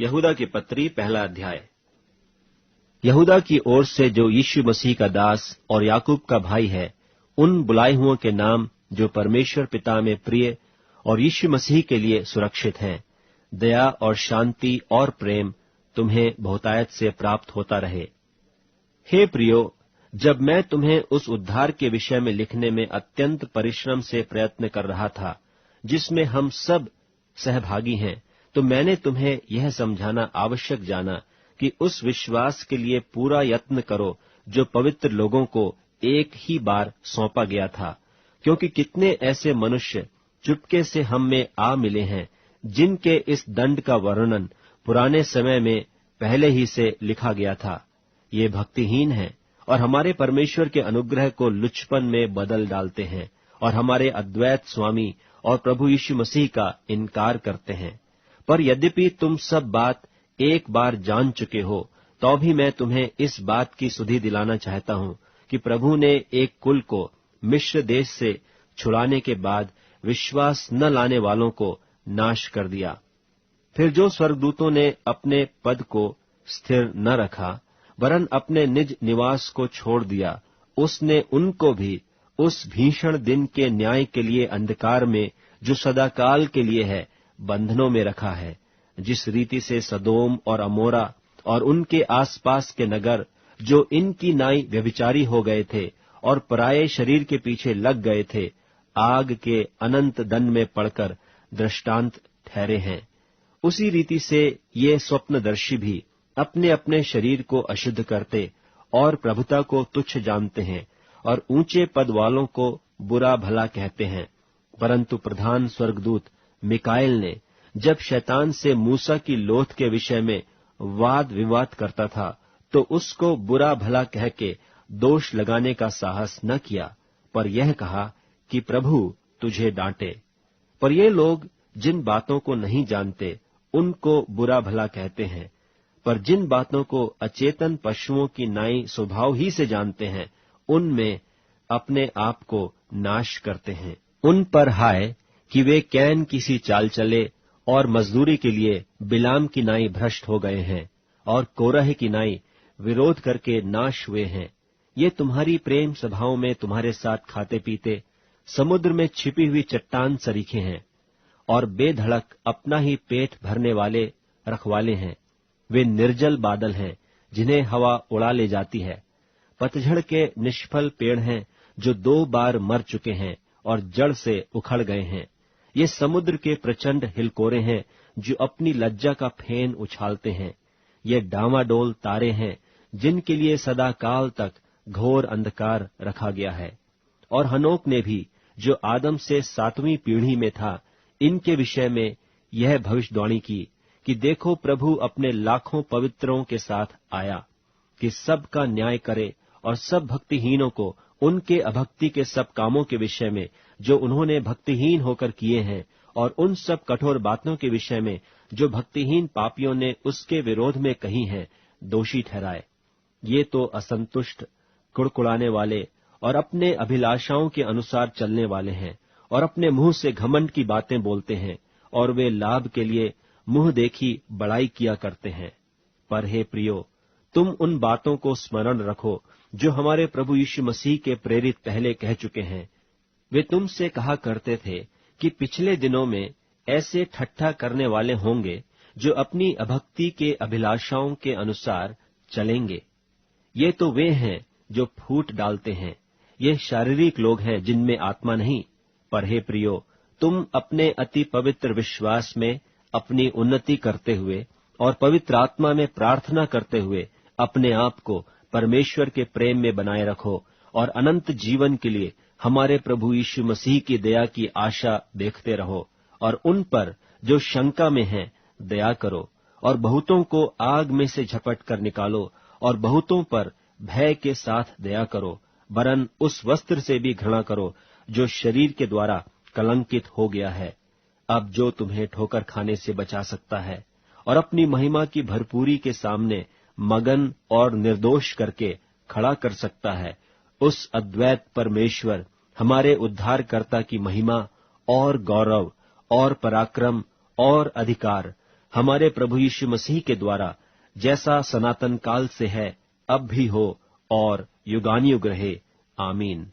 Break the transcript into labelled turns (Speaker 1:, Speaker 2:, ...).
Speaker 1: यहूदा की पत्री पहला अध्याय। यहूदा की ओर से जो यीशु मसीह का दास और याकूब का भाई है, उन बुलाए हुओं के नाम जो परमेश्वर पिता में प्रिय और यीशु मसीह के लिए सुरक्षित हैं, दया और शांति और प्रेम तुम्हें बहुतायत से प्राप्त होता रहे। हे प्रियो, जब मैं तुम्हें उस उद्धार के विषय में लिखने में अत्यंत परिश्रम से प्रयत्न कर रहा था, जिसमें हम सब सहभागी हैं, तो मैंने तुम्हें यह समझाना आवश्यक जाना कि उस विश्वास के लिए पूरा यत्न करो जो पवित्र लोगों को एक ही बार सौंपा गया था, क्योंकि कितने ऐसे मनुष्य चुपके से हम में आ मिले हैं, जिनके इस दंड का वर्णन पुराने समय में पहले ही से लिखा गया था। ये भक्तिहीन हैं और हमारे परमेश्वर के अनुग्रह को लुचपन में बदल डालते हैं और हमारे अद्वैत स्वामी और प्रभु यीशु मसीह का इनकार करते हैं। पर यद्यपि तुम सब बात एक बार जान चुके हो, तो भी मैं तुम्हें इस बात की सुधि दिलाना चाहता हूं कि प्रभु ने एक कुल को मिस्र देश से छुड़ाने के बाद विश्वास न लाने वालों को नाश कर दिया। फिर जो स्वर्गदूतों ने अपने पद को स्थिर न रखा, वरन अपने निज निवास को छोड़ दिया, उसने उनको भी उस भीषण दिन के न्याय के लिए अंधकार में, जो सदाकाल के लिए है, बंधनों में रखा है। जिस रीति से सदोम और अमोरा और उनके आसपास के नगर, जो इनकी नाई व्यभिचारी हो गए थे और पराये शरीर के पीछे लग गए थे, आग के अनंत दंड में पड़कर दृष्टांत ठहरे हैं, उसी रीति से ये स्वप्नदर्शी भी अपने अपने शरीर को अशुद्ध करते और प्रभुता को तुच्छ जानते हैं और ऊंचे पद वालों को बुरा भला कहते हैं। परंतु प्रधान स्वर्गदूत मिकाएल ने जब शैतान से मूसा की लोथ के विषय में वाद विवाद करता था, तो उसको बुरा भला कह के दोष लगाने का साहस न किया, पर यह कहा कि प्रभु तुझे डांटे। पर ये लोग जिन बातों को नहीं जानते, उनको बुरा भला कहते हैं, पर जिन बातों को अचेतन पशुओं की नाई स्वभाव ही से जानते हैं, उनमें अपने आप को नाश करते हैं। उन पर हाय कि वे कैन की सी चाल चले और मजदूरी के लिए बिलाम की नाई भ्रष्ट हो गए हैं और कोरह की नाई विरोध करके नाश हुए हैं। ये तुम्हारी प्रेम सभाओं में तुम्हारे साथ खाते पीते समुद्र में छिपी हुई चट्टान सरीखे हैं और बेधड़क अपना ही पेट भरने वाले रखवाले हैं। वे निर्जल बादल हैं जिन्हें हवा उड़ा ले जाती है, पतझड़ के निष्फल पेड़ हैं जो 2 बार मर चुके हैं और जड़ से उखड़ गए हैं। ये समुद्र के प्रचंड हिलकोरे हैं जो अपनी लज्जा का फेन उछालते हैं। ये डामाडोल तारे हैं जिनके लिए सदा काल तक घोर अंधकार रखा गया है। और हनोक ने भी, जो आदम से 7वीं पीढ़ी में था, इनके विषय में यह भविष्यवाणी की कि देखो, प्रभु अपने लाखों पवित्रों के साथ आया कि सबका न्याय करे और सब भक्तिहीनों को उनके अभक्ति के सब कामों के विषय में जो उन्होंने भक्तिहीन होकर किए हैं, और उन सब कठोर बातों के विषय में जो भक्तिहीन पापियों ने उसके विरोध में कही हैं, दोषी ठहराए। ये तो असंतुष्ट, कुड़कुड़ाने वाले और अपने अभिलाषाओं के अनुसार चलने वाले हैं और अपने मुंह से घमंड की बातें बोलते हैं, और वे लाभ के लिए मुंह देखी बड़ाई किया करते हैं। पर हे प्रियो, तुम उन बातों को स्मरण रखो जो हमारे प्रभु यीशु मसीह के प्रेरित पहले कह चुके हैं। वे तुमसे कहा करते थे कि पिछले दिनों में ऐसे ठट्ठा करने वाले होंगे जो अपनी अभक्ति के अभिलाषाओं के अनुसार चलेंगे। ये तो वे हैं जो फूट डालते हैं। ये शारीरिक लोग हैं जिनमें आत्मा नहीं। पर हे प्रियो, तुम अपने अति पवित्र विश्वास में अपनी उन्नति करते हुए और पवित्र आत्मा में प्रार्थना करते हुए अपने आप को परमेश्वर के प्रेम में बनाए रखो और अनंत जीवन के लिए हमारे प्रभु यीशु मसीह की दया की आशा देखते रहो। और उन पर जो शंका में हैं दया करो, और बहुतों को आग में से झपट कर निकालो, और बहुतों पर भय के साथ दया करो, वरन उस वस्त्र से भी घृणा करो जो शरीर के द्वारा कलंकित हो गया है। अब जो तुम्हें ठोकर खाने से बचा सकता है और अपनी महिमा की भरपूरी के सामने मगन और निर्दोष करके खड़ा कर सकता है, उस अद्वैत परमेश्वर हमारे उद्धारकर्ता की महिमा और गौरव और पराक्रम और अधिकार हमारे प्रभु यीशु मसीह के द्वारा जैसा सनातन काल से है, अब भी हो और युगानुयुग रहे। आमीन।